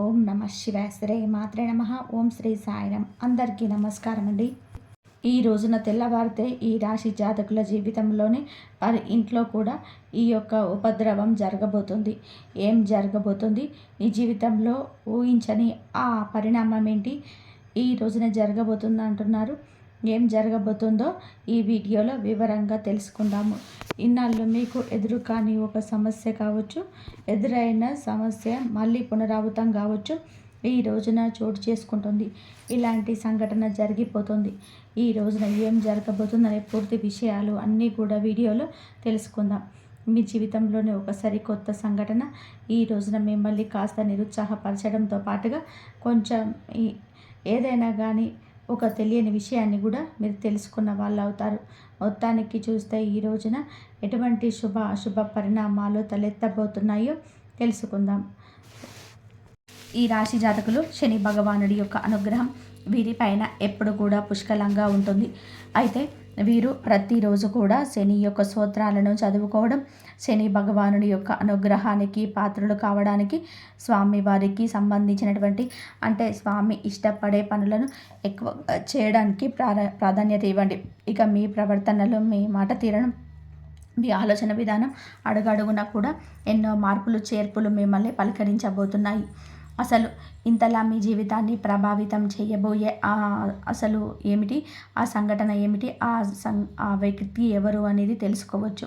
ఓం నమ శివాయ శ్రీ మాత్రే నమ. ఓం శ్రీ సాయిరాం. అందరికీ నమస్కారం అండి. ఈ రోజున తెల్లవారితే ఈ రాశి జాతకుల జీవితంలోని వారి ఇంట్లో కూడా ఈ యొక్క ఉపద్రవం జరగబోతుంది. ఏం జరగబోతుంది, ఈ జీవితంలో ఊహించని ఆ పరిణామం ఏంటి ఈ రోజున జరగబోతుంది అంటున్నారు. ఏం జరగబోతుందో ఈ వీడియోలో వివరంగా తెలుసుకుందాము. ఇన్నాళ్ళు మీకు ఎదురు కాని ఒక సమస్య కావచ్చు, ఎదురైన సమస్య మళ్ళీ పునరావృతం కావచ్చు, ఈ రోజున చోటు చేసుకుంటుంది. ఇలాంటి సంఘటన జరిగిపోతుంది. ఈ రోజున ఏం జరగబోతుందనే పూర్తి విషయాలు అన్నీ కూడా వీడియోలో తెలుసుకుందాం. మీ జీవితంలోనే ఒకసారి కొత్త సంఘటన ఈ రోజున మిమ్మల్ని కాస్త నిరుత్సాహపరచడంతో పాటుగా కొంచెం ఏదైనా కానీ ఒక తెలియని విషయాన్ని కూడా మీరు తెలుసుకున్న వాళ్ళు అవుతారు. మొత్తానికి చూస్తే ఈ రోజున ఎటువంటి శుభ అశుభ పరిణామాలు తలెత్తబోతున్నాయో తెలుసుకుందాం. ఈ రాశి జాతకులు శని భగవానుడి యొక్క అనుగ్రహం వీరిపైన ఎప్పుడు కూడా పుష్కలంగా ఉంటుంది. అయితే వీరు ప్రతిరోజు కూడా శని యొక్క స్తోత్రాలను చదువుకోవడం, శని భగవానుడి యొక్క అనుగ్రహానికి పాత్రలు కావడానికి స్వామి వారికి సంబంధించినటువంటి అంటే స్వామి ఇష్టపడే పనులను ఎక్కువ చేయడానికి ప్రాధాన్యత ఇవ్వండి. ఇక మీ ప్రవర్తనలో మీ మాట తీరడం, మీ ఆలోచన విధానం అడుగడుగునా కూడా ఎన్నో మార్పులు చేర్పులు మిమ్మల్ని పలకరించబోతున్నాయి. అసలు ఇంతలా మీ జీవితాన్ని ప్రభావితం చేయబోయే అసలు ఏమిటి, ఆ సంఘటన ఏమిటి, ఆ వ్యక్తి ఎవరు అనేది తెలుసుకోవచ్చు.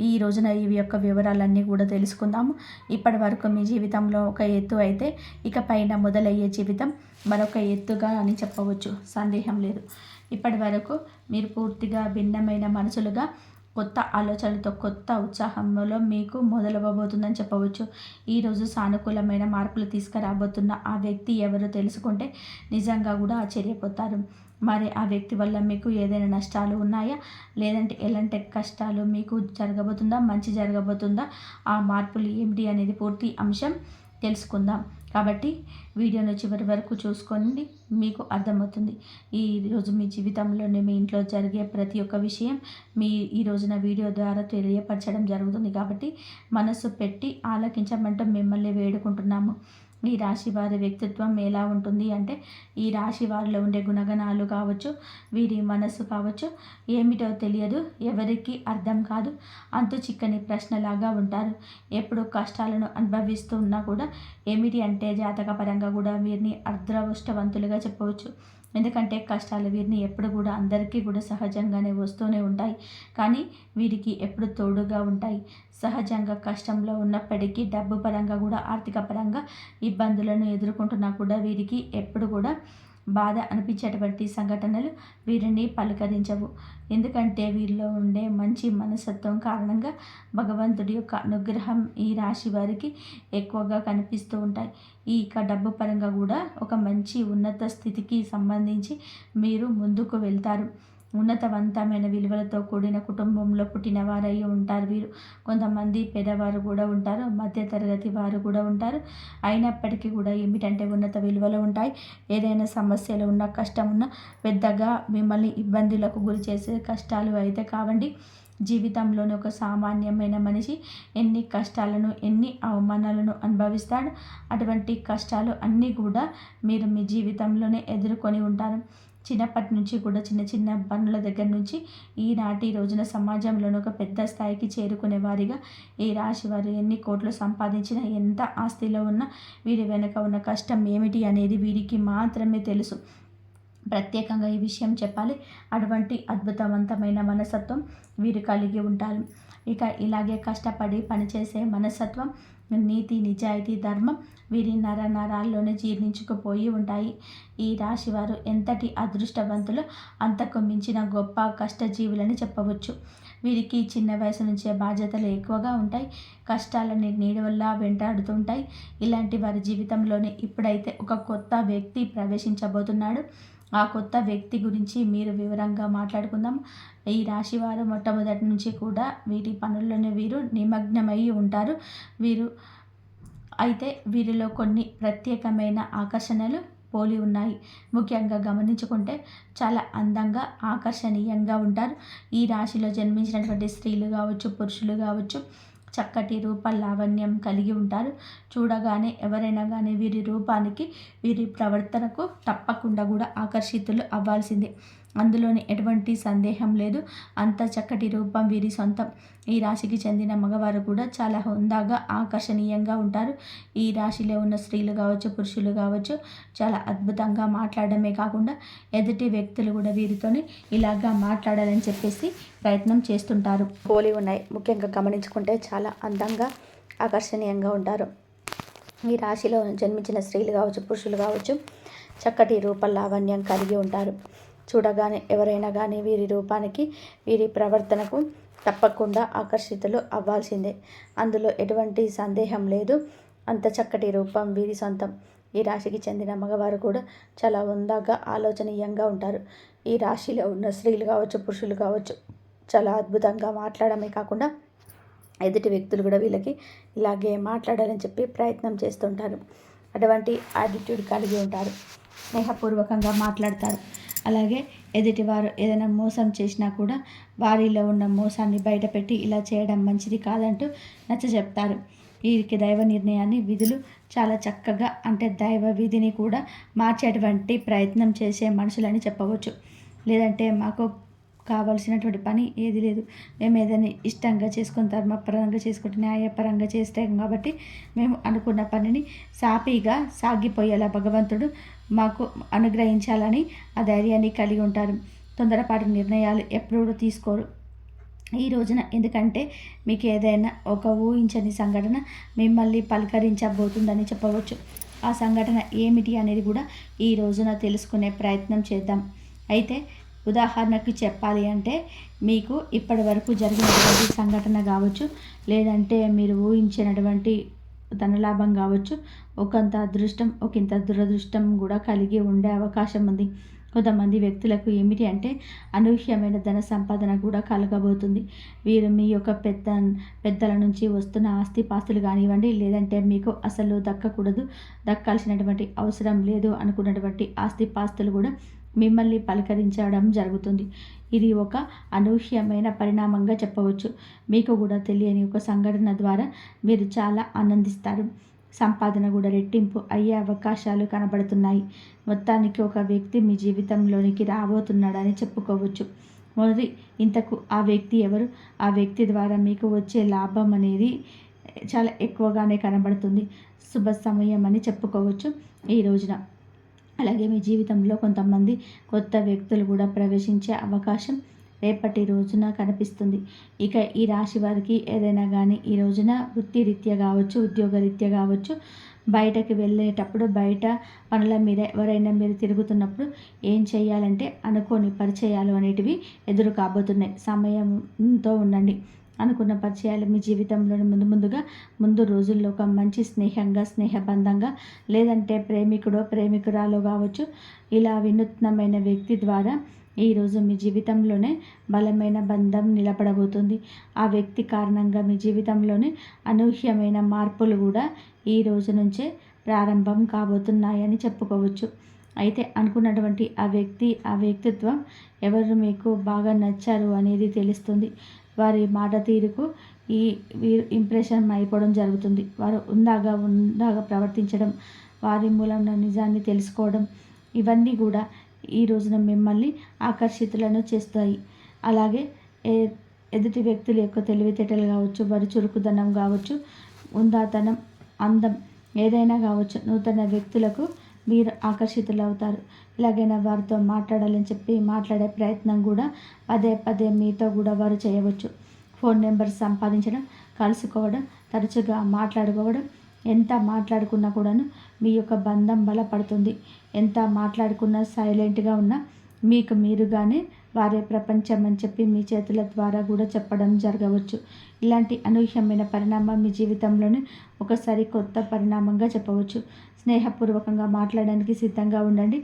ఈ రోజున ఇవి యొక్క వివరాలన్నీ కూడా తెలుసుకుందాము. ఇప్పటి వరకు మీ జీవితంలో ఒక ఎత్తు అయితే ఇక పైన మొదలయ్యే జీవితం మరొక ఎత్తుగా అని చెప్పవచ్చు, సందేహం లేదు. ఇప్పటి వరకు మీరు పూర్తిగా భిన్నమైన మనసులుగా కొత్త ఆలోచనలతో కొత్త ఉత్సాహంలో మీకు మొదలవ్వబోతుందని చెప్పవచ్చు. ఈరోజు సానుకూలమైన మార్పులు తీసుకురాబోతున్న ఆ వ్యక్తి ఎవరో తెలుసుకుంటే నిజంగా కూడా ఆశ్చర్యపోతారు. మరి ఆ వ్యక్తి వల్ల మీకు ఏదైనా నష్టాలు ఉన్నాయా, లేదంటే ఎలాంటి కష్టాలు మీకు జరగబోతుందా, మంచి జరగబోతుందా, ఆ మార్పులు ఏమిటి అనేది పూర్తి అంశం తెలుసుకుందాం. కాబట్టి వీడియోను చివరి వరకు చూసుకోండి, మీకు అర్థమవుతుంది. ఈరోజు మీ జీవితంలోనే మీ ఇంట్లో జరిగే ప్రతి ఒక్క విషయం ఈ రోజున వీడియో ద్వారా తెలియపరచడం జరుగుతుంది. కాబట్టి మనసు పెట్టి ఆలకించమంటూ మిమ్మల్ని వేడుకుంటున్నాము. ఈ రాశి వారి వ్యక్తిత్వం ఎలా ఉంటుంది అంటే, ఈ రాశి వారిలో ఉండే గుణగణాలు కావచ్చు, వీరి మనసు కావచ్చు, ఏమిటో తెలియదు, ఎవరికి అర్థం కాదు, అంతు చిక్కని ప్రశ్నలాగా ఉంటారు. ఎప్పుడు కష్టాలను అనుభవిస్తూ ఉన్నా కూడా ఏమిటి అంటే జాతకపరంగా కూడా వీరిని అదృష్టవంతులుగా చెప్పవచ్చు. ఎందుకంటే కష్టాలు వీరిని ఎప్పుడు కూడా అందరికీ కూడా సహజంగానే వస్తూనే ఉంటాయి, కానీ వీరికి ఎప్పుడు తోడుగా ఉంటాయి. సహజంగా కష్టంలో ఉన్నప్పటికీ డబ్బు పరంగా కూడా ఆర్థిక పరంగా ఇబ్బందులను ఎదుర్కొంటున్నా కూడా వీరికి ఎప్పుడు కూడా బాధ అనిపించేటువంటి సంఘటనలు వీరిని పలకరించవు. ఎందుకంటే వీరిలో ఉండే మంచి మనస్తత్వం కారణంగా భగవంతుడి యొక్క అనుగ్రహం ఈ రాశి వారికి ఎక్కువగా కనిపిస్తూ ఉంటాయి. డబ్బు పరంగా కూడా ఒక మంచి ఉన్నత స్థితికి సంబంధించి మీరు ముందుకు వెళ్తారు. ఉన్నతవంతమైన విలువలతో కూడిన కుటుంబంలో పుట్టిన వారై ఉంటారు వీరు. కొంతమంది పేదవారు కూడా ఉంటారు, మధ్యతరగతి వారు కూడా ఉంటారు. అయినప్పటికీ కూడా ఏమిటంటే ఉన్నత విలువలు ఉంటాయి. ఏదైనా సమస్యలు ఉన్నా, కష్టం ఉన్నా పెద్దగా మిమ్మల్ని ఇబ్బందులకు గురి చేసే కష్టాలు అయితే కావండి. జీవితంలోని ఒక సామాన్యమైన మనిషి ఎన్ని కష్టాలను, ఎన్ని అవమానాలను అనుభవిస్తాడు. అటువంటి కష్టాలు అన్నీ కూడా మీరు మీ జీవితంలోనే ఎదుర్కొని ఉంటారు. చిన్నప్పటి నుంచి కూడా చిన్న చిన్న పనుల దగ్గర నుంచి ఈనాటి రోజున సమాజంలోని ఒక పెద్ద స్థాయికి చేరుకునే వారిగా ఈ రాశి వారు ఎన్ని కోట్లు సంపాదించినా, ఎంత ఆస్తిలో ఉన్నా వీరి వెనుక ఉన్న కష్టం ఏమిటి అనేది వీరికి మాత్రమే తెలుసు. ప్రత్యేకంగా ఈ విషయం చెప్పాలి, అటువంటి అద్భుతవంతమైన మనస్తత్వం వీరు కలిగి ఉంటారు. ఇలాగే కష్టపడి పనిచేసే మనస్తత్వం, నీతి, నిజాయితీ, ధర్మం వీరి నరాల్లోనే జీర్ణించుకుపోయి ఉంటాయి. ఈ రాశివారు ఎంతటి అదృష్టవంతులు, అంతకు మించిన గొప్ప కష్టజీవులని చెప్పవచ్చు. వీరికి చిన్న వయసు నుంచే బాధ్యతలు ఎక్కువగా ఉంటాయి. కష్టాలని నీడవల్ల వెంటాడుతుంటాయి. ఇలాంటి వారి జీవితంలోనే ఇప్పుడైతే ఒక కొత్త వ్యక్తి ప్రవేశించబోతున్నాడు. ఆ కొత్త వ్యక్తి గురించి మీరు వివరంగా మాట్లాడుకుందాం. ఈ రాశి వారు మొట్టమొదటి నుంచి కూడా వీరి పనుల్లోనే వీరు నిమగ్నమై ఉంటారు. వీరిలో కొన్ని ప్రత్యేకమైన ఆకర్షణలు పోలి ఉన్నాయి. ముఖ్యంగా గమనించుకుంటే చాలా అందంగా, ఆకర్షణీయంగా ఉంటారు. ఈ రాశిలో జన్మించినటువంటి స్త్రీలు కావచ్చు, పురుషులు కావచ్చు, చక్కటి రూప లావణ్యం కలిగి ఉంటారు. చూడగానే ఎవరైనా కానీ వీరి రూపానికి, వీరి ప్రవర్తనకు తప్పకుండా కూడా ఆకర్షితులు అవ్వాల్సిందే. అందులోని ఎటువంటి సందేహం లేదు. అంత చక్కటి రూపం వీరి సొంతం. ఈ రాశికి చెందిన మగవారు కూడా చాలా హుందాగా, ఆకర్షణీయంగా ఉంటారు. ఈ రాశిలో ఉన్న స్త్రీలు కావచ్చు, పురుషులు కావచ్చు, చాలా అద్భుతంగా మాట్లాడడమే కాకుండా ఎదుటి వ్యక్తులు కూడా వీరితోని ఇలాగా మాట్లాడాలని చెప్పేసి ప్రయత్నం చేస్తుంటారు. పోలి ఉన్నాయి. ముఖ్యంగా గమనించుకుంటే చాలా అందంగా, ఆకర్షణీయంగా ఉంటారు. ఈ రాశిలో జన్మించిన స్త్రీలు కావచ్చు, పురుషులు కావచ్చు, చక్కటి రూప లావణ్యం కలిగి ఉంటారు. చూడగానే ఎవరైనా కానీ వీరి రూపానికి, వీరి ప్రవర్తనకు తప్పకుండా ఆకర్షితులు అవ్వాల్సిందే. అందులో ఎటువంటి సందేహం లేదు. అంత చక్కటి రూపం వీరి సొంతం. ఈ రాశికి చెందిన మగవారు కూడా చాలా హుందాగా, ఆలోచనీయంగా ఉంటారు. ఈ రాశిలో ఉన్న స్త్రీలు కావచ్చు, పురుషులు కావచ్చు, చాలా అద్భుతంగా మాట్లాడమే కాకుండా ఎదుటి వ్యక్తులు కూడా వీళ్ళకి ఇలాగే మాట్లాడాలని చెప్పి ప్రయత్నం చేస్తుంటారు. అటువంటి యాటిట్యూడ్ కలిగి ఉంటారు. స్నేహపూర్వకంగా మాట్లాడతారు. అలాగే ఎదుటివారు ఏదైనా మోసం చేసినా కూడా వారిలో ఉన్న మోసాన్ని బయటపెట్టి ఇలా చేయడం మంచిది కాదంటూ నచ్చజెప్తారు. వీరికి దైవ నిర్ణయాన్ని, విధులు చాలా చక్కగా, అంటే దైవ విధిని కూడా మార్చేటువంటి ప్రయత్నం చేసే మనుషులని చెప్పవచ్చు. లేదంటే మాకు కావాల్సినటువంటి పని ఏది లేదు, మేము ఏదైనా ఇష్టంగా చేసుకుని, ధర్మపరంగా చేసుకుంటే, న్యాయపరంగా చేస్తాం కాబట్టి మేము అనుకున్న పనిని సాఫీగా సాగిపోయేలా భగవంతుడు మాకు అనుగ్రహించాలని ఆ ధైర్యాన్ని కలిగి ఉంటారు. తొందరపాటు నిర్ణయాలు ఎప్పుడూ తీసుకోరు ఈ రోజున. ఎందుకంటే మీకు ఏదైనా ఒక ఊహించని సంఘటన మిమ్మల్ని పలకరించబోతుందని చెప్పవచ్చు. ఆ సంఘటన ఏమిటి అనేది కూడా ఈ రోజున తెలుసుకునే ప్రయత్నం చేద్దాం. అయితే ఉదాహరణకు చెప్పాలి అంటే, మీకు ఇప్పటి వరకు జరిగినటువంటి సంఘటన కావచ్చు, లేదంటే మీరు ఊహించినటువంటి ధనలాభం కావచ్చు, ఒకంత అదృష్టం, ఒకంత దురదృష్టం కూడా కలిగి ఉండే అవకాశం ఉంది. కొంతమంది వ్యక్తులకు ఏమిటి అంటే అనూహ్యమైన ధన సంపాదన కూడా కలగబోతుంది. వీరు మీ యొక్క పెద్దల నుంచి వస్తున్న ఆస్తిపాస్తులు కానివ్వండి, లేదంటే మీకు అసలు దక్కకూడదు, దక్కాల్సినటువంటి అవసరం లేదు అనుకున్నటువంటి ఆస్తిపాస్తులు కూడా మిమ్మల్ని పలకరించడం జరుగుతుంది. ఇది ఒక అనూహ్యమైన పరిణామంగా చెప్పవచ్చు. మీకు కూడా తెలియని ఒక సంఘటన ద్వారా మీరు చాలా ఆనందిస్తారు. సంపాదన కూడా రెట్టింపు అయ్యే అవకాశాలు కనబడుతున్నాయి. మొత్తానికి ఒక వ్యక్తి మీ జీవితంలోనికి రాబోతున్నాడని చెప్పుకోవచ్చు. మరి ఇంతకు ఆ వ్యక్తి ఎవరు? ఆ వ్యక్తి ద్వారా మీకు వచ్చే లాభం అనేది చాలా ఎక్కువగానే కనబడుతుంది. శుభ సమయం అని చెప్పుకోవచ్చు ఈ రోజున. అలాగే మీ జీవితంలో కొంతమంది కొత్త వ్యక్తులు కూడా ప్రవేశించే అవకాశం రేపటి రోజున కనిపిస్తుంది. ఇక ఈ రాశి వారికి ఏదైనా కానీ ఈ రోజున వృత్తిరీత్యా కావచ్చు, ఉద్యోగరీత్యా కావచ్చు, బయటకు వెళ్ళేటప్పుడు, బయట పనుల మీద ఎవరైనా మీరు తిరుగుతున్నప్పుడు ఏం చేయాలంటే అనుకోని పరిచయాలు అనేటివి ఎదురు కాబోతున్నాయి. సమయంతో ఉండండి. అనుకున్న పరిచయాలు మీ జీవితంలోని ముందు రోజుల్లో ఒక మంచి స్నేహంగా, స్నేహబంధంగా, లేదంటే ప్రేమికుడో ప్రేమికురాలో కావచ్చు, ఇలా వినూత్నమైన వ్యక్తి ద్వారా ఈరోజు మీ జీవితంలోనే బలమైన బంధం నిలబడబోతుంది. ఆ వ్యక్తి కారణంగా మీ జీవితంలోనే అనూహ్యమైన మార్పులు కూడా ఈ రోజు నుంచే ప్రారంభం కాబోతున్నాయని చెప్పుకోవచ్చు. అయితే అనుకున్నటువంటి ఆ వ్యక్తిత్వం ఎవరు మీకు బాగా నచ్చారు అనేది తెలుస్తుంది. వారి మాట తీరుకు వీరు ఇంప్రెషన్ అయిపోవడం జరుగుతుంది. వారు ఉందాగా ప్రవర్తించడం, వారి మూలంలో నిజాన్ని తెలుసుకోవడం, ఇవన్నీ కూడా ఈ రోజున మిమ్మల్ని ఆకర్షితులను చేస్తాయి. అలాగే ఎదుటి వ్యక్తుల యొక్క తెలివితేటలు కావచ్చు, వారి చురుకుదనం కావచ్చు, ఉందాతనం, అందం ఏదైనా కావచ్చు, నూతన వ్యక్తులకు మీరు ఆకర్షితులవుతారు. ఎలాగైనా వారితో మాట్లాడాలని చెప్పి మాట్లాడే ప్రయత్నం కూడా పదే మీతో కూడా వారు చేయవచ్చు. ఫోన్ నెంబర్ సంపాదించడం, కలుసుకోవడం, తరచుగా మాట్లాడుకోవడం, ఎంత మాట్లాడుకున్నా కూడాను మీ యొక్క బంధం బలపడుతుంది. ఎంత మాట్లాడుకున్నా, సైలెంట్గా ఉన్నా మీకు మీరుగానే వారే ప్రపంచం అని చెప్పి మీ చేతుల ద్వారా కూడా చెప్పడం జరగవచ్చు. ఇలాంటి అనూహ్యమైన పరిణామం మీ జీవితంలోనే ఒకసారి కొత్త పరిణామంగా చెప్పవచ్చు. స్నేహపూర్వకంగా మాట్లాడడానికి సిద్ధంగా ఉండండి.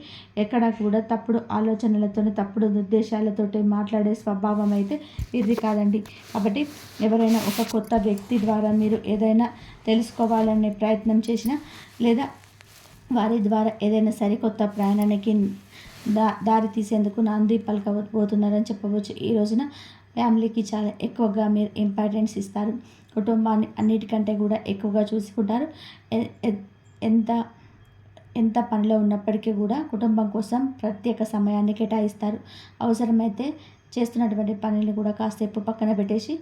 ఎక్కడ కూడా తప్పుడు ఆలోచనలతో, తప్పుడు ఉద్దేశాలతోటి మాట్లాడే స్వభావం అయితే ఇది కాదండి. కాబట్టి ఎవరైనా ఒక కొత్త వ్యక్తి ద్వారా మీరు ఏదైనా తెలుసుకోవాలనే ప్రయత్నం చేసినా, లేదా వారి ద్వారా ఏదైనా సరికొత్త ప్రయాణానికి దారి తీసేందుకు నాంది పలకబోతున్నారని చెప్పవచ్చు. ఈ రోజున ఫ్యామిలీకి చాలా ఎక్కువగా మీరు ఇంపార్టెన్స్ ఇస్తారు. కుటుంబాన్ని అన్నిటికంటే కూడా ఎక్కువగా చూసుకుంటారు. ఎంత ఎంత పనిలో ఉన్నప్పటికీ కూడా కుటుంబం కోసం ప్రత్యేక సమయాన్ని కేటాయిస్తారు. అవసరమైతే చేస్తున్నటువంటి పనిని కూడా కాసేపు పక్కన పెట్టేసి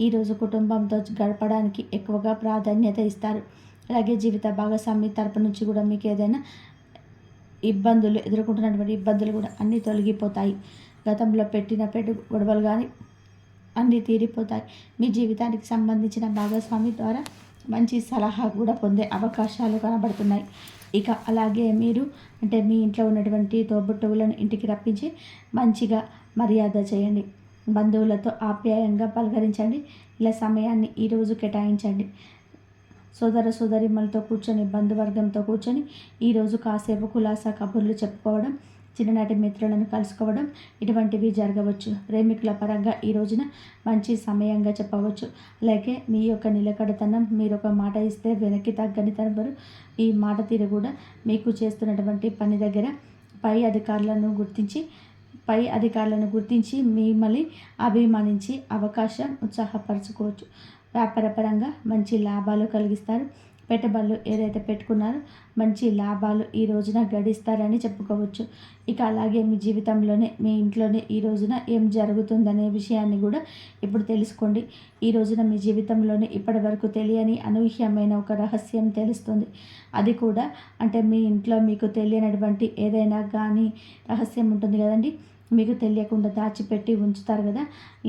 ఈరోజు కుటుంబంతో గడపడానికి ఎక్కువగా ప్రాధాన్యత ఇస్తారు. అలాగే జీవిత భాగస్వామి తరపు నుంచి కూడా మీకు ఏదైనా ఎదుర్కొంటున్నటువంటి ఇబ్బందులు కూడా అన్నీ తొలగిపోతాయి. గతంలో పెట్టిన గొడవలు కానీ అన్నీ తీరిపోతాయి. మీ జీవితానికి సంబంధించిన భాగస్వామి ద్వారా మంచి సలహా కూడా పొందే అవకాశాలు కనబడుతున్నాయి. ఇక అలాగే మీరు మీ ఇంట్లో ఉన్నటువంటి తోబుట్టువులను ఇంటికి రప్పించి మంచిగా మర్యాద చేయండి. బంధువులతో ఆప్యాయంగా పలకరించండి. ఇలా సమయాన్ని ఈరోజు కేటాయించండి. సోదరీమణులతో కూర్చొని బంధువర్గంతో కూర్చొని ఈరోజు కాసేపు కులాసా కబుర్లు చెప్పుకోవడం, చిన్ననాటి మిత్రులను కలుసుకోవడం ఇటువంటివి జరగవచ్చు. ప్రేమికుల పరంగా ఈ రోజున మంచి సమయంగా చెప్పవచ్చు. అలాగే మీ యొక్క నిలకడతనం, మీరు ఒక మాట ఇస్తే వెనక్కి తగ్గని తనబరు. ఈ మాట తీరు కూడా మీకు చేస్తున్నటువంటి పని దగ్గర పై అధికారులను గుర్తించి మిమ్మల్ని అభిమానించి అవకాశం ఉత్సాహపరచుకోవచ్చు. వ్యాపారపరంగా మంచి లాభాలు కలిగిస్తారు. పెట్టుబడులు ఏదైతే పెట్టుకున్నారో మంచి లాభాలు ఈ రోజున గడిస్తారని చెప్పుకోవచ్చు. ఇక అలాగే మీ జీవితంలోనే, మీ ఇంట్లోనే ఈ రోజున ఏం జరుగుతుందనే విషయాన్ని కూడా ఇప్పుడు తెలుసుకోండి. ఈ రోజున మీ జీవితంలోనే ఇప్పటి వరకు తెలియని అనూహ్యమైన ఒక రహస్యం తెలుస్తుంది. అది కూడా మీ ఇంట్లో మీకు తెలియనటువంటి ఏదైనా కానీ రహస్యం ఉంటుంది కదండి, మీకు తెలియకుండా దాచిపెట్టి ఉంచుతారు కదా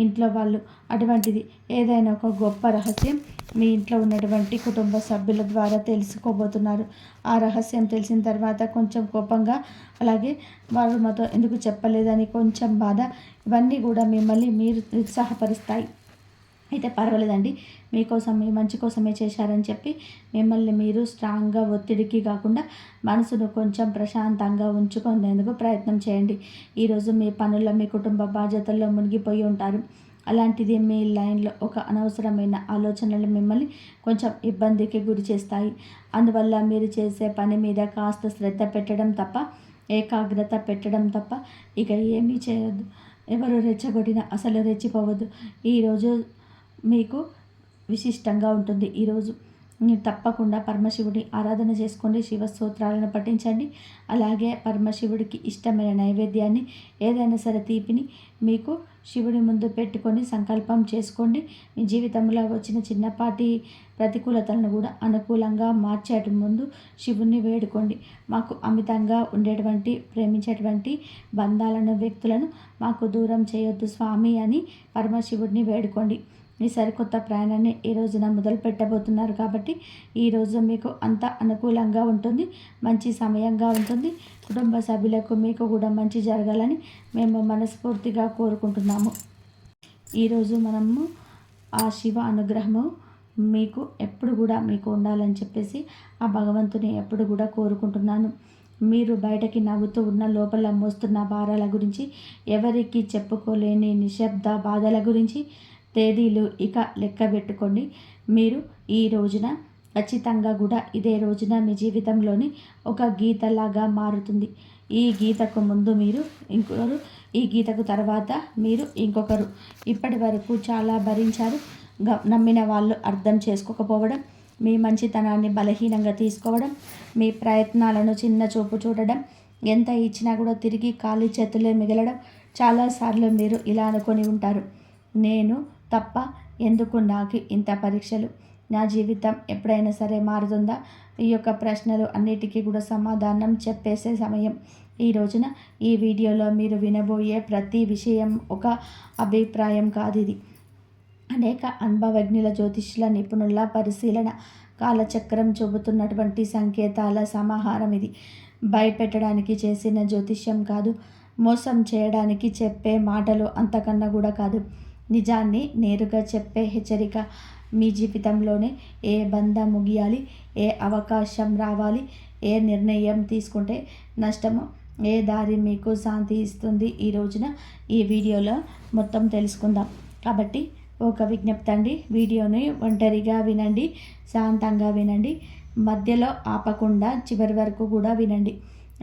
ఇంట్లో వాళ్ళు. అటువంటిది ఏదైనా ఒక గొప్ప రహస్యం మీ ఇంట్లో ఉన్నటువంటి కుటుంబ సభ్యుల ద్వారా తెలుసుకోబోతున్నారు. ఆ రహస్యం తెలిసిన తర్వాత కొంచెం కోపంగా, అలాగే వాళ్ళు మాతో ఎందుకు చెప్పలేదని కొంచెం బాధ, ఇవన్నీ కూడా మిమ్మల్ని మీరు నిరుత్సాహపరుస్తాయి. అయితే పర్వాలేదండి, మీకోసం మీ మంచి కోసమే చేశారని చెప్పి మిమ్మల్ని మీరు స్ట్రాంగ్గా ఒత్తిడికి కాకుండా మనసును కొంచెం ప్రశాంతంగా ఉంచుకునేందుకు ప్రయత్నం చేయండి. ఈరోజు మీ పనుల్లో, మీ కుటుంబ బాధ్యతల్లో మునిగిపోయి ఉంటారు. అలాంటిది మీ లైన్లో ఒక అనవసరమైన ఆలోచనలు మిమ్మల్ని కొంచెం ఇబ్బందికి గురి చేస్తాయి. అందువల్ల మీరు చేసే పని మీద కాస్త శ్రద్ధ పెట్టడం తప్ప, ఏకాగ్రత పెట్టడం తప్ప ఇక ఏమీ చేయొద్దు. ఎవరు రెచ్చగొట్టినా అసలు రెచ్చిపోవద్దు. ఈరోజు మీకు విశిష్టంగా ఉంటుంది. ఈరోజు మీరు తప్పకుండా పరమశివుడి ఆరాధన చేసుకోండి, శివ స్తోత్రాలను పఠించండి. అలాగే పరమశివుడికి ఇష్టమైన నైవేద్యాన్ని, ఏదైనా సరే తీపిని మీకు శివుడి ముందు పెట్టుకొని సంకల్పం చేసుకోండి. మీ జీవితంలో వచ్చిన చిన్నపాటి ప్రతికూలతలను కూడా అనుకూలంగా మార్చేట ముందు శివుణ్ణి వేడుకోండి. మాకు అమితంగా ఉండేటువంటి, ప్రేమించేటువంటి బంధాలను, వ్యక్తులను మాకు దూరం చేయొద్దు స్వామి అని పరమశివుడిని వేడుకోండి. మీ సరికొత్త ప్రయాణాన్ని ఈ రోజున మొదలు పెట్టబోతున్నారు కాబట్టి ఈరోజు మీకు అంత అనుకూలంగా ఉంటుంది, మంచి సమయంగా ఉంటుంది. కుటుంబ సభ్యులకు మీకు కూడా మంచి జరగాలని మేము మనస్ఫూర్తిగా కోరుకుంటున్నాము. ఈరోజు మనము ఆ శివ అనుగ్రహము మీకు ఎప్పుడు కూడా మీకు ఉండాలని చెప్పేసి ఆ భగవంతుని ఎప్పుడు కూడా కోరుకుంటున్నాను. మీరు బయటకి నవ్వుతూ ఉన్న లోపల మోస్తున్న భారాల గురించి, ఎవరికి చెప్పుకోలేని నిశ్శబ్ద బాధల గురించి తేదీలు ఇక లెక్క పెట్టుకోండి. మీరు ఈ రోజున ఖచ్చితంగా కూడా ఇదే రోజున మీ జీవితంలోని ఒక గీతలాగా మారుతుంది. ఈ గీతకు ముందు మీరు ఇంకొకరు, ఈ గీతకు తర్వాత మీరు ఇంకొకరు. ఇప్పటి వరకు చాలా భరించారు. నమ్మిన వాళ్ళు అర్థం చేసుకోకపోవడం, మీ మంచితనాన్ని బలహీనంగా తీసుకోవడం, మీ ప్రయత్నాలను చిన్న చూపు చూడడం, ఎంత ఇచ్చినా కూడా తిరిగి ఖాళీ చేతులే మిగలడం. చాలాసార్లు మీరు ఇలా అనుకొని ఉంటారు, నేను తప్ప ఎందుకు నాకు ఇంత పరీక్షలు, నా జీవితం ఎప్పుడైనా సరే మారుతుందా? ఈ యొక్క ప్రశ్నలు అన్నిటికీ కూడా సమాధానం చెప్పేసే సమయం ఈ రోజున. ఈ వీడియోలో మీరు వినబోయే ప్రతి విషయం ఒక అభిప్రాయం కాదు, ఇది అనేక అనుభవజ్ఞుల, జ్యోతిష్యుల, నిపుణుల పరిశీలన, కాలచక్రం చూపుతున్నటువంటి సంకేతాల సమాహారం. ఇది భయపెట్టడానికి చేసిన జ్యోతిష్యం కాదు, మోసం చేయడానికి చెప్పే మాటలు అంతకన్నా కూడా కాదు, నిజాన్ని నేరుగా చెప్పే హెచ్చరిక. మీ జీవితంలోనే ఏ బంధం ముగియాలి, ఏ అవకాశం రావాలి, ఏ నిర్ణయం తీసుకుంటే నష్టమో, ఏ దారి మీకు శాంతి ఇస్తుంది, ఈ రోజున ఈ వీడియోలో మొత్తం తెలుసుకుందాం. కాబట్టి ఒక విజ్ఞప్తి అండి, వీడియోని ఒంటరిగా వినండి, శాంతంగా వినండి, మధ్యలో ఆపకుండా చివరి వరకు కూడా వినండి.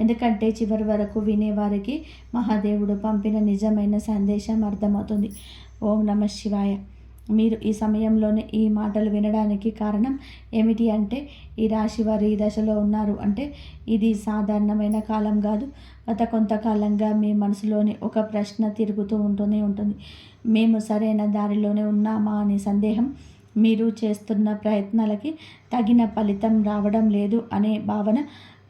ఎందుకంటే చివరి వరకు వినేవారికి మహాదేవుడు పంపిన నిజమైన సందేశం అర్థమవుతుంది. ఓం నమః శివాయ. మీరు ఈ సమయంలోనే ఈ మాటలు వినడానికి కారణం ఏమిటి అంటే, ఈ రాశి వారు ఈ దశలో ఉన్నారు అంటే ఇది సాధారణమైన కాలం కాదు. గత కొంతకాలంగా మీ మనసులోని ఒక ప్రశ్న తిరుగుతూ ఉంటుంది. మేము సరైన దారిలోనే ఉన్నామా అనే సందేహం, మీరు చేస్తున్న ప్రయత్నాలకి తగిన ఫలితం రావడం లేదు అనే భావన.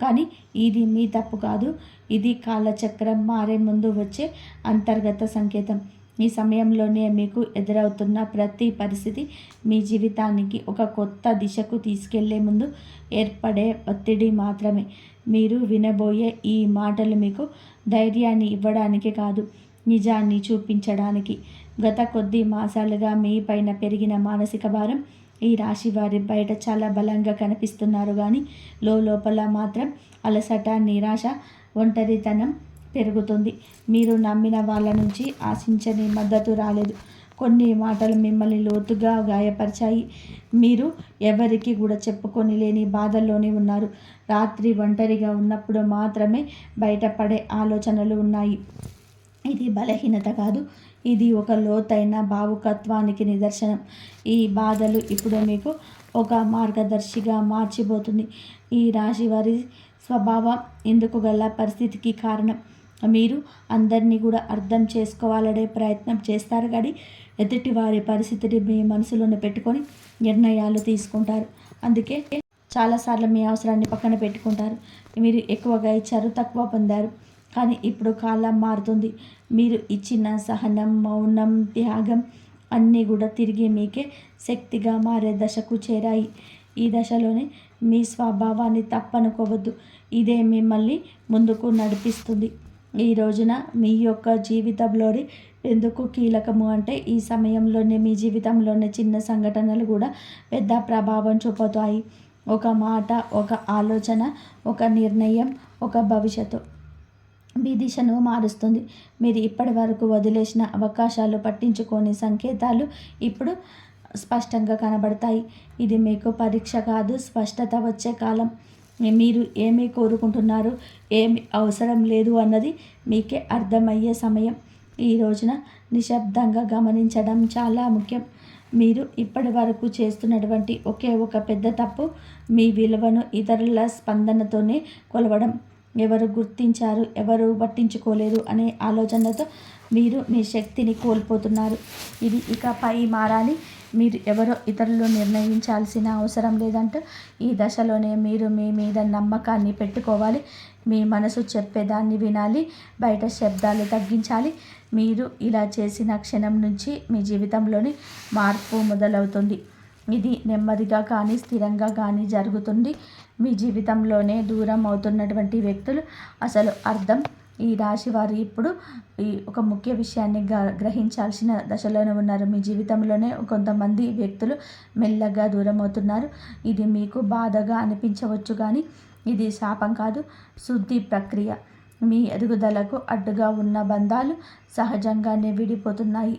కానీ ఇది మీ తప్పు కాదు. ఇది కాలచక్రం మారే ముందు వచ్చే అంతర్గత సంకేతం. ఈ సమయంలోనే మీకు ఎదురవుతున్న ప్రతి పరిస్థితి మీ జీవితానికి ఒక కొత్త దిశకు తీసుకెళ్లే ముందు ఏర్పడే ఒత్తిడి మాత్రమే. మీరు వినబోయే ఈ మాటలు మీకు ధైర్యాన్ని ఇవ్వడానికి కాదు, నిజాన్ని చూపించడానికి. గత కొద్ది మాసాలుగా మీ పైన పెరిగిన మానసిక భారం, ఈ రాశి వారి బయట చాలా బలంగా కనిపిస్తున్నారు కానీ లోపల మాత్రం అలసట, నిరాశ, ఒంటరితనం పెరుగుతుంది. మీరు నమ్మిన వాళ్ళ నుంచి ఆశించని మద్దతు రాలేదు. కొన్ని మాటలు మిమ్మల్ని లోతుగా గాయపరిచాయి. మీరు ఎవరికి కూడా చెప్పుకొని లేని బాధల్లోనే ఉన్నారు. రాత్రి ఒంటరిగా ఉన్నప్పుడు మాత్రమే బయటపడే ఆలోచనలు ఉన్నాయి. ఇది బలహీనత కాదు, ఇది ఒక లోతైన భావుకత్వానికి నిదర్శనం. ఈ బాధలు ఇప్పుడు మీకు ఒక మార్గదర్శిగా మార్చిపోతుంది. ఈ రాశి వారి స్వభావం ఇందుకు గల పరిస్థితికి కారణం. మీరు అందరినీ కూడా అర్థం చేసుకోవాలనే ప్రయత్నం చేస్తారు కానీ ఎదుటి వారి పరిస్థితిని మీ మనసులోనే పెట్టుకొని నిర్ణయాలు తీసుకుంటారు. అందుకే చాలాసార్లు మీ అవసరాన్ని పక్కన పెట్టుకుంటారు. మీరు ఎక్కువగా ఇచ్చారు, తక్కువ పొందారు. కానీ ఇప్పుడు కాలం మారుతుంది. మీరు ఇచ్చిన సహనం, మౌనం, త్యాగం అన్నీ కూడా తిరిగి మీకే శక్తిగా మారే దశకు చేరాయి. ఈ దశలోనే మీ స్వభావాన్ని తప్పనుకోవద్దు. ఇదే మిమ్మల్ని ముందుకు నడిపిస్తుంది. ఈ రోజున మీ యొక్క జీవితంలోని ఎందుకు కీలకము అంటే, ఈ సమయంలోనే మీ జీవితంలోనే చిన్న సంఘటనలు కూడా పెద్ద ప్రభావం చూపుతాయి. ఒక మాట, ఒక ఆలోచన, ఒక నిర్ణయం, ఒక భవిష్యత్తు మీ దిశను మారుస్తుంది. మీరు ఇప్పటి వరకు వదిలేసిన అవకాశాలు, పట్టించుకోని సంకేతాలు ఇప్పుడు స్పష్టంగా కనబడతాయి. ఇది మీకు పరీక్ష కాదు, స్పష్టత వచ్చే కాలం. మీరు ఏమి కోరుకుంటున్నారు, ఏమి అవసరం లేదు అన్నది మీకే అర్థమయ్యే సమయం. ఈ రోజున నిశ్శబ్దంగా గమనించడం చాలా ముఖ్యం. మీరు ఇప్పటి వరకు చేస్తున్నటువంటి ఒకే ఒక పెద్ద తప్పు మీ విలువను ఇతరుల స్పందనతోనే కొలవడం. ఎవరు గుర్తించారు, ఎవరు పట్టించుకోలేదు అనే ఆలోచనలతో మీరు మీ శక్తిని కోల్పోతున్నారు. ఇది ఇకపై మారాలి. మీరు ఎవరో ఇతరులు నిర్ణయించాల్సిన అవసరం లేదంటూ ఈ దశలోనే మీరు మీ మీద నమ్మకాన్ని పెట్టుకోవాలి. మీ మనసు చెప్పేదాన్ని వినాలి, బయట శబ్దాలు తగ్గించాలి. మీరు ఇలా చేసిన క్షణం నుంచి మీ జీవితంలోని మార్పు మొదలవుతుంది. ఇది నెమ్మదిగా కానీ స్థిరంగా కానీ జరుగుతుంది. మీ జీవితంలోనే దూరం అవుతున్నటువంటి వ్యక్తులు అసలు అర్థం. ఈ రాశి వారు ఇప్పుడు ఈ ఒక ముఖ్య విషయాన్ని గ్రహించాల్సిన దశలోనే ఉన్నారు. మీ జీవితంలోనే కొంతమంది వ్యక్తులు మెల్లగా దూరం అవుతున్నారు. ఇది మీకు బాధగా అనిపించవచ్చు కానీ ఇది శాపం కాదు, శుద్ధి ప్రక్రియ. మీ ఎదుగుదలకు అడ్డుగా ఉన్న బంధాలు సహజంగానే విడిపోతున్నాయి.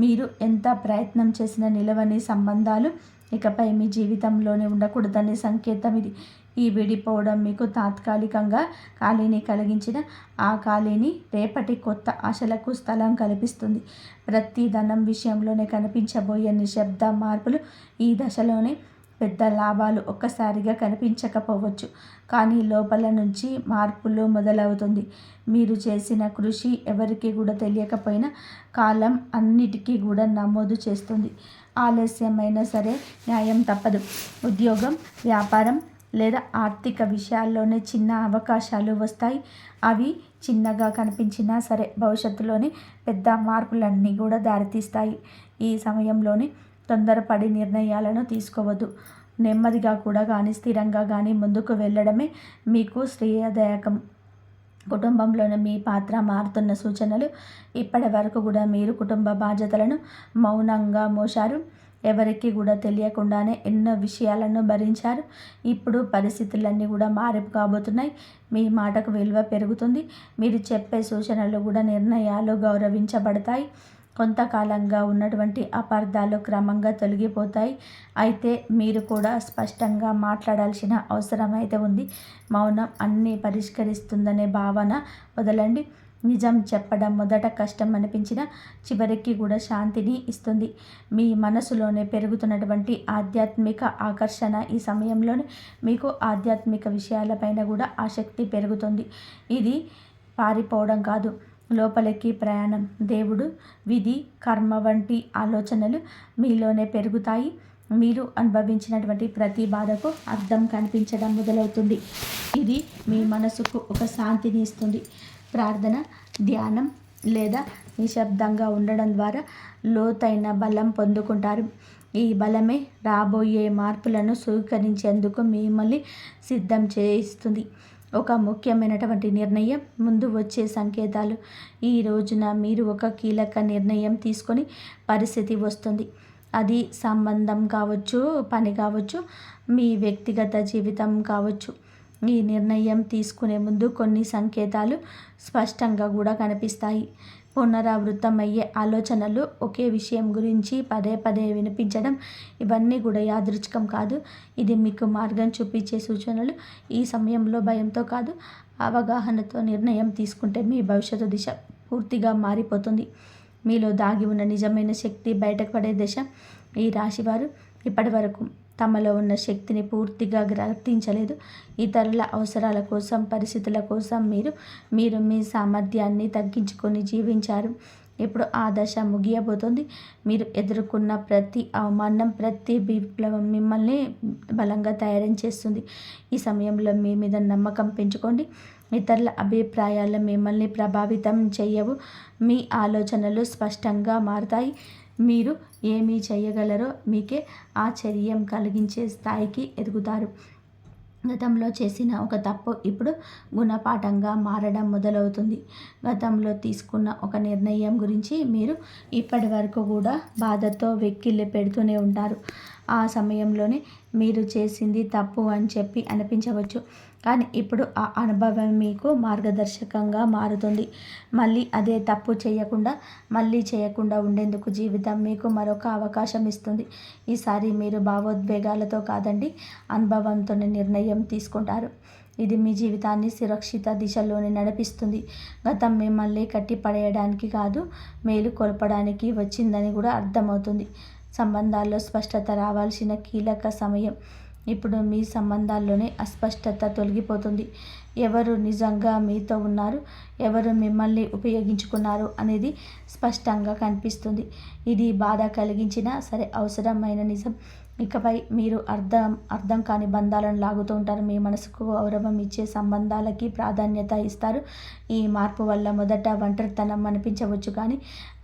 మీరు ఎంత ప్రయత్నం చేసినా నిలవని సంబంధాలు ఇకపై మీ జీవితంలోనే ఉండకూడదనే సంకేతం ఇది. ఈ విడిపోవడం మీకు తాత్కాలికంగా ఖాళీని కలిగించిన ఆ ఖాళీని రేపటి కొత్త ఆశలకు స్థలం కల్పిస్తుంది. ప్రతి ధనం విషయంలోనే కనిపించబోయే నిశ్శబ్ద మార్పులు ఈ దశలోనే. పెద్ద లాభాలు ఒక్కసారిగా కనిపించకపోవచ్చు, కానీ లోపల నుంచి మార్పులు మొదలవుతుంది. మీరు చేసిన కృషి ఎవరికి కూడా తెలియకపోయినా కాలం అన్నిటికీ కూడా నమోదు చేస్తుంది. ఆలస్యమైనా సరే న్యాయం తప్పదు. ఉద్యోగం, వ్యాపారం లేదా ఆర్థిక విషయాల్లోనే చిన్న అవకాశాలు వస్తాయి. అవి చిన్నగా కనిపించినా సరే భవిష్యత్తులోని పెద్ద మార్పులన్నీ కూడా దారితీస్తాయి. ఈ సమయంలోనే తొందరపడి నిర్ణయాలను తీసుకోవద్దు. నెమ్మదిగా కూడా కానీ స్థిరంగా కానీ ముందుకు వెళ్ళడమే మీకు శ్రేయదాయకం. కుటుంబంలోని మీ పాత్ర మారుతున్న సూచనలు. ఇప్పటి వరకు కూడా మీరు కుటుంబ బాధ్యతలను మౌనంగా మోశారు. ఎవరికి కూడా తెలియకుండానే ఎన్నో విషయాలను భరించారు. ఇప్పుడు పరిస్థితులన్నీ కూడా మారిపు కాబోతున్నాయి. మీ మాటకు విలువ పెరుగుతుంది. మీరు చెప్పే సూచనలు కూడా నిర్ణయాలు గౌరవించబడతాయి. కొంతకాలంగా ఉన్నటువంటి అపార్థాలు క్రమంగా తొలగిపోతాయి. అయితే మీరు కూడా స్పష్టంగా మాట్లాడాల్సిన అవసరం అయితే ఉంది. మౌనం అన్నీ పరిష్కరిస్తుందనే భావన వదలండి. నిజం చెప్పడం మొదట కష్టం అనిపించినా చివరికి కూడా శాంతిని ఇస్తుంది. మీ మనసులోనే పెరుగుతున్నటువంటి ఆధ్యాత్మిక ఆకర్షణ ఈ సమయంలోనే మీకు ఆధ్యాత్మిక విషయాలపైన కూడా ఆసక్తి పెరుగుతుంది. ఇది పారిపోవడం కాదు, లోపలికి ప్రయాణం. దేవుడు, విధి, కర్మ వంటి ఆలోచనలు మీలోనే పెరుగుతాయి. మీరు అనుభవించినటువంటి ప్రతి బాధకు అర్థం కనిపించడం మొదలవుతుంది. ఇది మీ మనసుకు ఒక శాంతిని ఇస్తుంది. ప్రార్థన, ధ్యానం లేదా నిశ్శబ్దంగా ఉండడం ద్వారా లోతైన బలం పొందుకుంటారు. ఈ బలమే రాబోయే మార్పులను స్వీకరించేందుకు మిమ్మల్ని సిద్ధం చేయిస్తుంది. ఒక ముఖ్యమైనటువంటి నిర్ణయం ముందు వచ్చే సంకేతాలు. ఈ రోజున మీరు ఒక కీలక నిర్ణయం తీసుకొని పరిస్థితి వస్తుంది. అది సంబంధం కావచ్చు, పని కావచ్చు, మీ వ్యక్తిగత జీవితం కావచ్చు. ఈ నిర్ణయం తీసుకునే ముందు కొన్ని సంకేతాలు స్పష్టంగా కూడా కనిపిస్తాయి. పునరావృతమయ్యే ఆలోచనలు, ఒకే విషయం గురించి పదే పదే వినిపించడం, ఇవన్నీ కూడా యాదృచ్ఛికం కాదు. ఇది మీకు మార్గం చూపించే సూచనలు. ఈ సమయంలో భయంతో కాదు, అవగాహనతో నిర్ణయం తీసుకుంటే మీ భవిష్యత్తు దిశ పూర్తిగా మారిపోతుంది. మీలో దాగి ఉన్న నిజమైన శక్తి బయటకు పడే దశ. ఈ రాశివారు ఇప్పటి వరకు తమలో ఉన్న శక్తిని పూర్తిగా గుర్తించలేదు. ఇతరుల అవసరాల కోసం, పరిస్థితుల కోసం మీరు మీ సామర్థ్యాన్ని తగ్గించుకొని జీవించారు. ఇప్పుడు ఆ దశ ముగియబోతుంది. మీరు ఎదుర్కొన్న ప్రతి అవమానం, ప్రతి విప్లవం మిమ్మల్ని బలంగా తయారు చేస్తుంది. ఈ సమయంలో మీ మీద నమ్మకం పెంచుకోండి. ఇతరుల అభిప్రాయాలు మిమ్మల్ని ప్రభావితం చేయవు. మీ ఆలోచనలు స్పష్టంగా మారతాయి. మీరు ఏమి చేయగలరో మీకే ఆశ్చర్యం కలిగించే స్థాయికి ఎదుగుతారు. గతంలో చేసిన ఒక తప్పు ఇప్పుడు గుణపాఠంగా మారడం మొదలవుతుంది. గతంలో తీసుకున్న ఒక నిర్ణయం గురించి మీరు ఇప్పటి వరకు కూడా బాధతో వెక్కిళ్ళు పెడుతూనే ఉంటారు. ఆ సమయంలోనే మీరు చేసింది తప్పు అని చెప్పి అనిపించవచ్చు. కానీ ఇప్పుడు ఆ అనుభవం మీకు మార్గదర్శకంగా మారుతుంది. మళ్ళీ అదే తప్పు చేయకుండా ఉండేందుకు జీవితం మీకు మరొక అవకాశం ఇస్తుంది. ఈసారి మీరు భావోద్వేగాలతో కాదండి, అనుభవంతోనే నిర్ణయం తీసుకుంటారు. ఇది మీ జీవితాన్ని సురక్షిత దిశలోనే నడిపిస్తుంది. గతం మిమ్మల్ని కట్టిపడేయడానికి కాదు, మేలుకొల్పడానికి వచ్చిందని కూడా అర్థమవుతుంది. సంబంధాల్లో స్పష్టత రావాల్సిన కీలక సమయం. ఇప్పుడు మీ సంబంధాల్లోనే అస్పష్టత తొలగిపోతుంది. ఎవరు నిజంగా మీతో ఉన్నారు, ఎవరు మిమ్మల్ని ఉపయోగించుకున్నారు అనేది స్పష్టంగా కనిపిస్తుంది. ఇది బాధ కలిగించినా సరే అవసరమైన నిజం. ఇకపై మీరు అర్థం కాని బంధాలను లాగుతూ ఉంటారు. మీ మనసుకు గౌరవం ఇచ్చే సంబంధాలకి ప్రాధాన్యత ఇస్తారు. ఈ మార్పు వల్ల మొదట ఒంటరితనం అనిపించవచ్చు, కానీ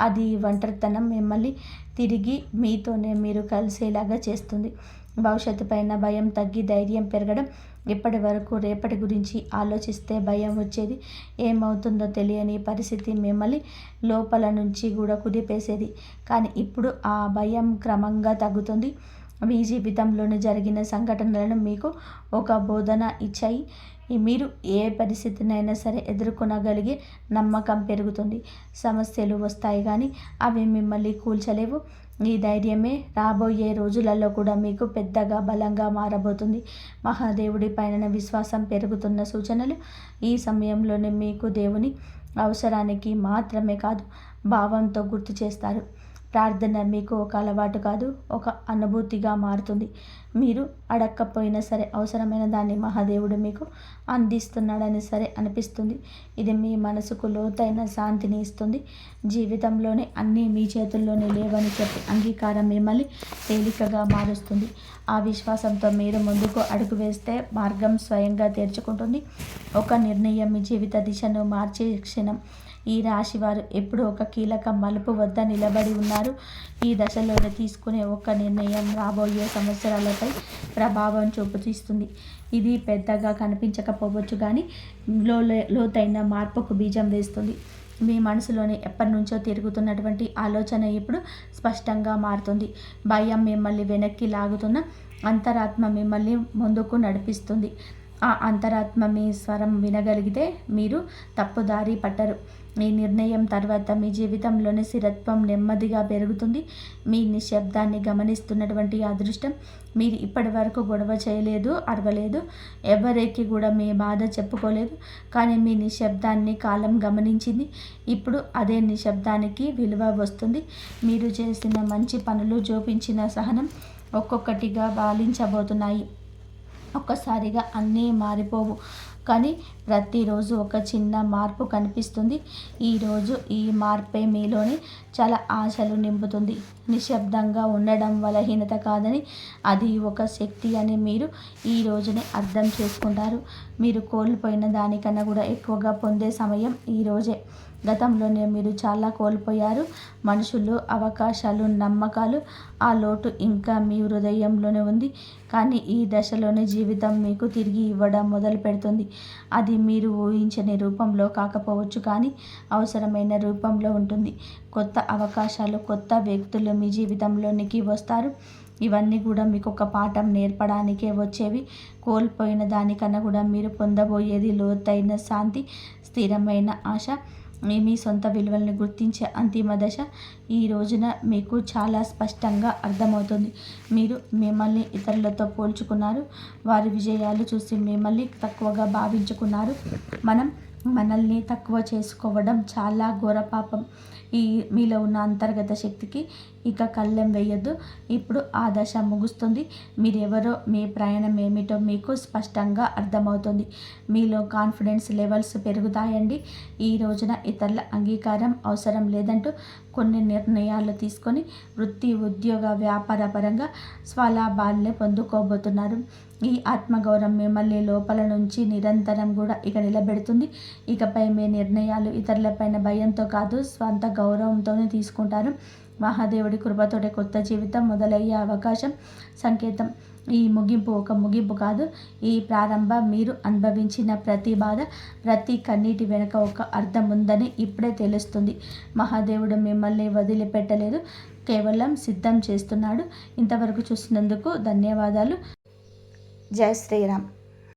అది ఒంటరితనం మిమ్మల్ని తిరిగి మీతోనే మీరు కలిసేలాగా చేస్తుంది. భవిష్యత్తు పైన భయం తగ్గి ధైర్యం పెరగడం. ఇప్పటి వరకు రేపటి గురించి ఆలోచిస్తే భయం వచ్చేది. ఏమవుతుందో తెలియని పరిస్థితి మిమ్మల్ని లోపల నుంచి కూడా కుదిపేసేది. కానీ ఇప్పుడు ఆ భయం క్రమంగా తగ్గుతుంది. మీ జీవితంలోనే జరిగిన సంఘటనలను మీకు ఒక బోధన ఇచ్చాయి. మీరు ఏ పరిస్థితినైనా సరే ఎదుర్కొనగలిగే నమ్మకం పెరుగుతుంది. సమస్యలు వస్తాయి కానీ అవి మిమ్మల్ని కూల్చలేవు. ఈ ధైర్యమే రాబోయే రోజులలో కూడా మీకు పెద్దగా బలంగా మారబోతుంది. మహాదేవుడి పైన విశ్వాసం పెరుగుతున్న సూచనలు. ఈ సమయంలోనే మీకు దేవుని అవసరానికి మాత్రమే కాదు, భావంతో గుర్తు చేస్తారు. ప్రార్థన మీకు ఒక అలవాటు కాదు, ఒక అనుభూతిగా మారుతుంది. మీరు అడక్కపోయినా సరే అవసరమైన దాన్ని మహాదేవుడు మీకు అందిస్తున్నాడని సరే అనిపిస్తుంది. ఇది మీ మనసుకు లోతైన శాంతిని ఇస్తుంది. జీవితంలోనే అన్నీ మీ చేతుల్లోనే లేవని చెప్పి అంగీకారం మిమ్మల్ని తేలికగా మారుస్తుంది. ఆ విశ్వాసంతో మీరు ముందుకు అడుగు వేస్తే మార్గం స్వయంగా తెరుచుకుంటుంది. ఒక నిర్ణయం మీ జీవిత దిశను మార్చే క్షణం. ఈ రాశివారు ఎప్పుడు ఒక కీలక మలుపు వద్ద నిలబడి ఉన్నారు. ఈ దశలోనే తీసుకునే ఒక నిర్ణయం రాబోయే సంవత్సరాలపై ప్రభావం చూపుతుంది. ఇది పెద్దగా కనిపించకపోవచ్చు, కానీ లోతైన మార్పుకు బీజం వేస్తుంది. మీ మనసులోని ఎప్పటి నుంచో తిరుగుతున్నటువంటి ఆలోచన ఇప్పుడు స్పష్టంగా మారుతుంది. భయం మిమ్మల్ని వెనక్కి లాగుతున్న అంతరాత్మ మిమ్మల్ని ముందుకు నడిపిస్తుంది. ఆ అంతరాత్మ మీ స్వరం వినగలిగితే మీరు తప్పుదారి పట్టరు. మీ నిర్ణయం తర్వాత మీ జీవితంలోని స్థిరత్వం నెమ్మదిగా పెరుగుతుంది. మీ నిశ్శబ్దాన్ని గమనిస్తున్నటువంటి అదృష్టం. మీరు ఇప్పటి వరకు గొడవ చేయలేదు, అరవలేదు, ఎవరికి కూడా మీ బాధ చెప్పుకోలేదు. కానీ మీ నిశ్శబ్దాన్ని కాలం గమనించింది. ఇప్పుడు అదే నిశ్శబ్దానికి విలువ వస్తుంది. మీరు చేసిన మంచి పనులు, చూపించిన సహనం ఒక్కొక్కటిగా వాలించబోతున్నాయి. ఒక్కసారిగా అన్నీ మారిపోవు, కానీ ప్రతిరోజు ఒక చిన్న మార్పు కనిపిస్తుంది. ఈరోజు ఈ మార్పే మీలోని చాలా ఆశలు నింపుతుంది. నిశ్శబ్దంగా ఉండడం బలహీనత కాదని, అది ఒక శక్తి అని మీరు ఈ రోజునే అర్థం చేసుకుంటారు. మీరు కోల్పోయిన దానికన్నా కూడా ఎక్కువగా పొందే సమయం ఈరోజే. గతంలోనే మీరు చాలా కోల్పోయారు. మనుషులు, అవకాశాలు, నమ్మకాలు. ఆ లోటు ఇంకా మీ హృదయంలోనే ఉంది. కానీ ఈ దశలోనే జీవితం మీకు తిరిగి ఇవ్వడం మొదలు పెడుతుంది. అది మీరు ఊహించని రూపంలో కాకపోవచ్చు, కానీ అవసరమైన రూపంలో ఉంటుంది. కొత్త అవకాశాలు, కొత్త వ్యక్తులు మీ జీవితంలోనికి వస్తారు. ఇవన్నీ కూడా మీకు ఒక పాఠం నేర్పడానికే వచ్చేవి. కోల్పోయిన దానికన్నా కూడా మీరు పొందబోయేది లోతైన శాంతి, స్థిరమైన ఆశ, మీ సొంత విలువల్ని గుర్తించే అంతిమ దశ. ఈ రోజున మీకు చాలా స్పష్టంగా అర్థమవుతుంది. మీరు మిమ్మల్ని ఇతరులతో పోల్చుకున్నారు. వారి విజయాలు చూసి మిమ్మల్ని తక్కువగా భావించుకున్నారు. మనల్ని తక్కువ చేసుకోవడం చాలా ఘోర పాపం. మీలో ఉన్న అంతర్గత శక్తికి ఇక కళ్ళెం వేయొద్దు. ఇప్పుడు ఆ దశ ముగుస్తుంది. మీరెవరో, మీ ప్రయాణం ఏమిటో మీకు స్పష్టంగా అర్థమవుతుంది. మీలో కాన్ఫిడెన్స్ లెవెల్స్ పెరుగుతాయండి. ఈ రోజున ఇతరుల అంగీకారం అవసరం లేదంటూ కొన్ని నిర్ణయాలు తీసుకొని వృత్తి, ఉద్యోగ, వ్యాపార పరంగా స్వలాభాల్ని పొందుకోబోతున్నారు. ఈ ఆత్మగౌరవం మిమ్మల్ని లోపల నుంచి నిరంతరం కూడా ఇక నిలబెడుతుంది. ఇకపై మీ నిర్ణయాలు ఇతరులపైన భయంతో కాదు, స్వంత గౌరవంతోనే తీసుకుంటారు. మహాదేవుడి కృపతోటి కొత్త జీవితం మొదలయ్యే అవకాశం సంకేతం. ఈ ముగింపు ఒక ముగింపు కాదు, ఈ ప్రారంభం. మీరు అనుభవించిన ప్రతి బాధ, ప్రతి కన్నీటి వెనుక ఒక అర్థం ఉందని ఇప్పుడే తెలుస్తుంది. మహాదేవుడు మిమ్మల్ని వదిలిపెట్టలేదు, కేవలం సిద్ధం చేస్తున్నాడు. ఇంతవరకు చూసినందుకు ధన్యవాదాలు. జై శ్రీరామ్.